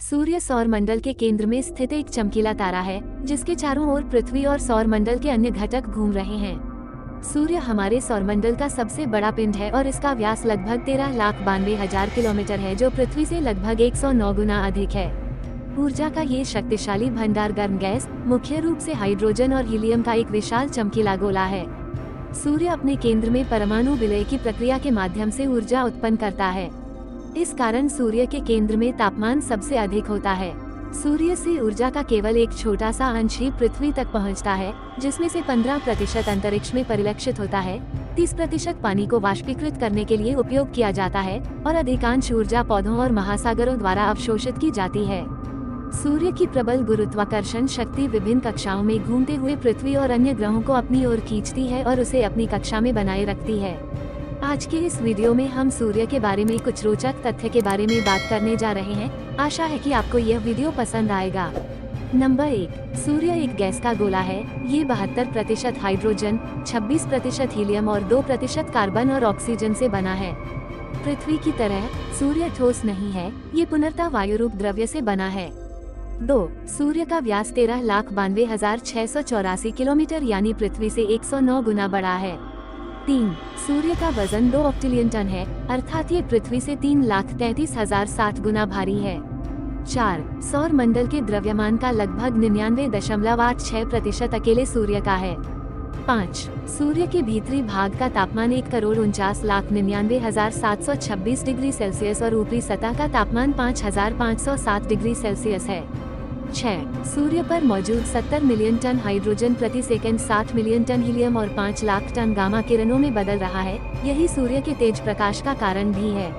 सूर्य सौर मंडल के केंद्र में स्थित एक चमकीला तारा है, जिसके चारों ओर पृथ्वी और सौर मंडल के अन्य घटक घूम रहे हैं। सूर्य हमारे सौरमंडल का सबसे बड़ा पिंड है और इसका व्यास लगभग 13,92,000 किलोमीटर है, जो पृथ्वी से लगभग 109 गुना अधिक है। ऊर्जा का ये शक्तिशाली भंडार गर्म गैस, मुख्य रूप से हाइड्रोजन और हीलियम का एक विशाल चमकीला गोला है। सूर्य अपने केंद्र में परमाणु विलय की प्रक्रिया के माध्यम से ऊर्जा उत्पन्न करता है। इस कारण सूर्य के केंद्र में तापमान सबसे अधिक होता है। सूर्य से ऊर्जा का केवल एक छोटा सा अंश ही पृथ्वी तक पहुंचता है, जिसमें से 15% अंतरिक्ष में परिलक्षित होता है, 30% पानी को वाष्पीकृत करने के लिए उपयोग किया जाता है और अधिकांश ऊर्जा पौधों और महासागरों द्वारा अवशोषित की जाती है। सूर्य की प्रबल गुरुत्वाकर्षण शक्ति विभिन्न कक्षाओं में घूमते हुए पृथ्वी और अन्य ग्रहों को अपनी ओर खींचती है और उसे अपनी कक्षा में बनाए रखती है। आज के इस वीडियो में हम सूर्य के बारे में कुछ रोचक तथ्य के बारे में बात करने जा रहे हैं। आशा है कि आपको यह वीडियो पसंद आएगा। नंबर 1, सूर्य एक गैस का गोला है। ये 72% हाइड्रोजन, 26% हीलियम और 2% कार्बन और ऑक्सीजन से बना है। पृथ्वी की तरह सूर्य ठोस नहीं है, ये पुनर्तः वायुरूप द्रव्य से बना है। 2, सूर्य का व्यास 13,92,684 किलोमीटर यानी पृथ्वी से 109 गुना बड़ा है। 3, सूर्य का वजन 2 ऑक्टिलियन टन है, अर्थात ये पृथ्वी से 3,33,060 गुना भारी है। 4, सौर मंडल के द्रव्यमान का लगभग 99.86% अकेले सूर्य का है। 5, सूर्य के भीतरी भाग का तापमान 1,49,99,726 डिग्री सेल्सियस और ऊपरी सतह का तापमान 5,507 डिग्री सेल्सियस है। 6, सूर्य पर मौजूद 70 मिलियन टन हाइड्रोजन प्रति सेकंड 60 मिलियन टन हीलियम और 5 लाख टन गामा किरणों में बदल रहा है। यही सूर्य के तेज प्रकाश का कारण भी है।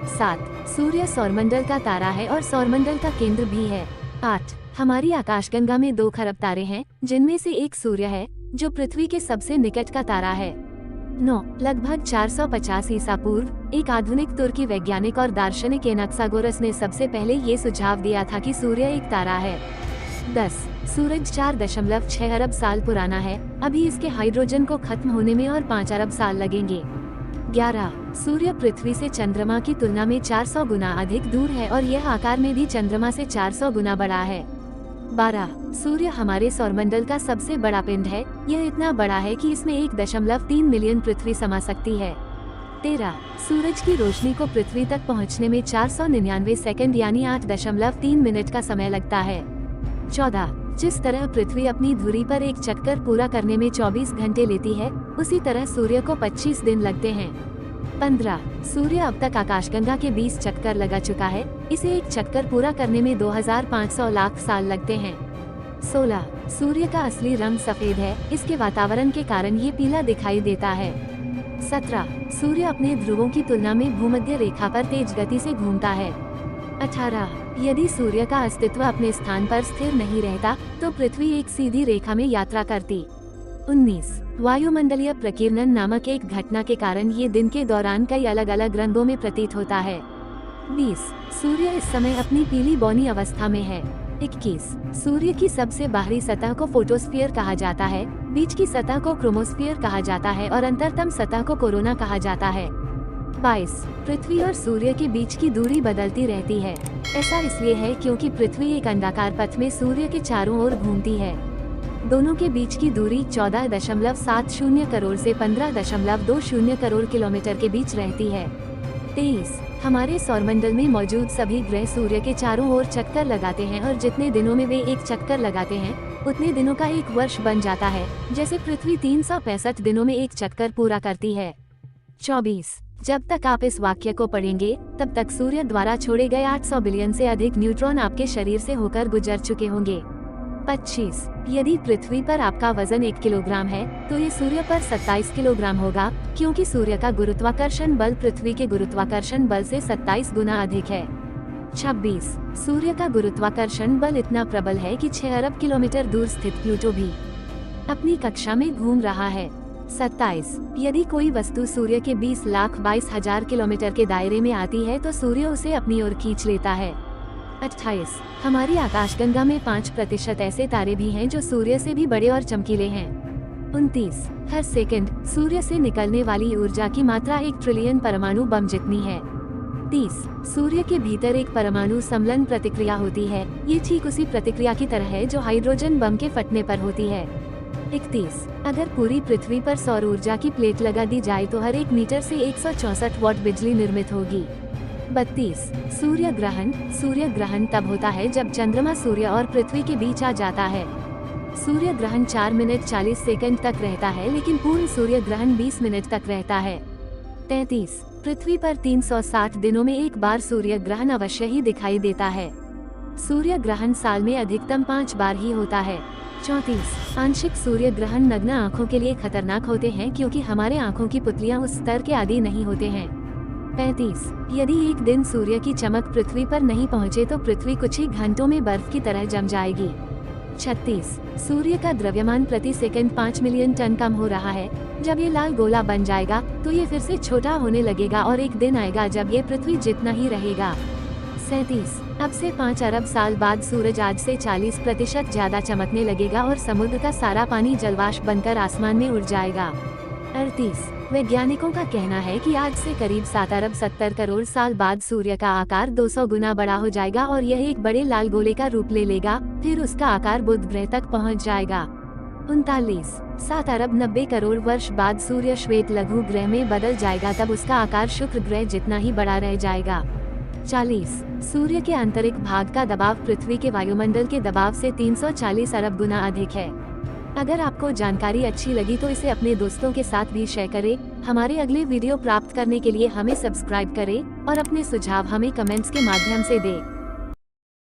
7, सूर्य सौरमंडल का तारा है और सौरमंडल का केंद्र भी है। 8, हमारी आकाशगंगा में 2 खरब तारे हैं, जिनमें से एक सूर्य है, जो पृथ्वी के सबसे निकट का तारा है। 9, लगभग 450 ईसा पूर्व एक आधुनिक तुर्की वैज्ञानिक और दार्शनिक एनाक्सागोरस ने सबसे पहले ये सुझाव दिया था कि सूर्य एक तारा है। 10, सूरज 4.6 अरब साल पुराना है। अभी इसके हाइड्रोजन को खत्म होने में और 5 अरब साल लगेंगे। 11, सूर्य पृथ्वी से चंद्रमा की तुलना में 400 गुना अधिक दूर है और यह आकार में भी चंद्रमा से 400 गुना बड़ा है। 12, सूर्य हमारे सौरमंडल का सबसे बड़ा पिंड है। यह इतना बड़ा है कि इसमें 1.3 मिलियन पृथ्वी समा सकती है। 13, सूरज की रोशनी को पृथ्वी तक पहुंचने में 499 सेकंड यानी 8.3 मिनट का समय लगता है। 14, जिस तरह पृथ्वी अपनी धुरी पर एक चक्कर पूरा करने में 24 घंटे लेती है, उसी तरह सूर्य को 25 दिन लगते हैं। 15, सूर्य अब तक आकाशगंगा के 20 चक्कर लगा चुका है। इसे एक चक्कर पूरा करने में 2,500 लाख साल लगते हैं। 16, सूर्य का असली रंग सफेद है, इसके वातावरण के कारण ये पीला दिखाई देता है। 17, सूर्य अपने ध्रुवों की तुलना में भूमध्य रेखा पर तेज गति से घूमता है। 18, यदि सूर्य का अस्तित्व अपने स्थान पर स्थिर नहीं रहता, तो पृथ्वी एक सीधी रेखा में यात्रा करती। 19, वायुमंडलीय प्रकीर्णन नामक एक घटना के कारण ये दिन के दौरान कई अलग अलग रंगों में प्रतीत होता है। 20, सूर्य इस समय अपनी पीली बौनी अवस्था में है। 21, सूर्य की सबसे बाहरी सतह को फोटोस्फीयर कहा जाता है, बीच की सतह को क्रोमोस्फीयर कहा जाता है और अंतरतम सतह को कोरोना कहा जाता है। 22, पृथ्वी और सूर्य के बीच की दूरी बदलती रहती है। ऐसा इसलिए है क्योंकि पृथ्वी एक अंडाकार पथ में सूर्य के चारों ओर घूमती है। दोनों के बीच की दूरी 14.70 करोड़ से 15.20 करोड़ किलोमीटर के बीच रहती है। 23, हमारे सौरमंडल में मौजूद सभी ग्रह सूर्य के चारों ओर चक्कर लगाते हैं और जितने दिनों में वे एक चक्कर लगाते हैं, उतने दिनों का एक वर्ष बन जाता है। जैसे पृथ्वी 365 दिनों में एक चक्कर पूरा करती है। 24, जब तक आप इस वाक्य को पढ़ेंगे, तब तक सूर्य द्वारा छोड़े गए 800 बिलियन से अधिक न्यूट्रॉन आपके शरीर से होकर गुजर चुके होंगे। 25, यदि पृथ्वी पर आपका वजन 1 किलोग्राम है, तो ये सूर्य पर 27 किलोग्राम होगा, क्योंकि सूर्य का गुरुत्वाकर्षण बल पृथ्वी के गुरुत्वाकर्षण बल से 27 गुना अधिक है। 26, सूर्य का गुरुत्वाकर्षण बल इतना प्रबल है कि 6 अरब किलोमीटर दूर स्थित प्लूटो भी अपनी कक्षा में घूम रहा है। 27, यदि कोई वस्तु सूर्य के 20,22,000 किलोमीटर के दायरे में आती है, तो सूर्य उसे अपनी ओर खींच लेता है। 28, हमारी आकाशगंगा में 5% ऐसे तारे भी हैं जो सूर्य से भी बड़े और चमकीले हैं। 29, हर सेकंड सूर्य से निकलने वाली ऊर्जा की मात्रा 1 ट्रिलियन परमाणु बम जितनी है। 30 सूर्य के भीतर एक परमाणु सम्मिलन प्रतिक्रिया होती है। ये ठीक उसी प्रतिक्रिया की तरह है जो हाइड्रोजन बम के फटने पर होती है। 31 अगर पूरी पृथ्वी पर सौर ऊर्जा की प्लेट लगा दी जाए तो हर 1 मीटर से 164 वॉट बिजली निर्मित होगी। 32 सूर्य ग्रहण तब होता है जब चंद्रमा सूर्य और पृथ्वी के बीच आ जाता है। सूर्य ग्रहण 4 मिनट 40 सेकंड तक रहता है, लेकिन पूर्ण सूर्य ग्रहण 20 मिनट तक रहता है। 33 पृथ्वी पर 360 दिनों में एक बार सूर्य ग्रहण अवश्य ही दिखाई देता है। सूर्य ग्रहण साल में अधिकतम 5 बार ही होता है। 34 आंशिक सूर्य ग्रहण नग्न आँखों के लिए खतरनाक होते हैं क्योंकि हमारे आँखों की पुतलियां उस स्तर के आदी नहीं होते हैं। 35 यदि एक दिन सूर्य की चमक पृथ्वी पर नहीं पहुँचे तो पृथ्वी कुछ ही घंटों में बर्फ की तरह जम जाएगी। 36 सूर्य का द्रव्यमान प्रति सेकंड 5 मिलियन टन कम हो रहा है। जब ये लाल गोला बन जाएगा तो ये फिर से छोटा होने लगेगा और एक दिन आएगा जब ये पृथ्वी जितना ही रहेगा। 37 अब से 5 अरब साल बाद सूरज आज से 40% ज्यादा चमकने लगेगा और समुद्र का सारा पानी जलवाष्प बनकर आसमान में उड़ जाएगा। 38 वैज्ञानिकों का कहना है कि आज से करीब 7 अरब 70 करोड़ साल बाद सूर्य का आकार 200 गुना बड़ा हो जाएगा और यह एक बड़े लाल गोले का रूप ले लेगा, फिर उसका आकार बुध ग्रह तक पहुंच जाएगा। 39 7 अरब 90 करोड़ वर्ष बाद सूर्य श्वेत लघु ग्रह में बदल जाएगा, तब उसका आकार शुक्र ग्रह जितना ही बड़ा रह जाएगा। 40 सूर्य के आंतरिक भाग का दबाव पृथ्वी के वायुमंडल के दबाव से 340 अरब गुना अधिक है। अगर आपको जानकारी अच्छी लगी तो इसे अपने दोस्तों के साथ भी शेयर करें। हमारे अगले वीडियो प्राप्त करने के लिए हमें सब्सक्राइब करें और अपने सुझाव हमें कमेंट्स के माध्यम से दें।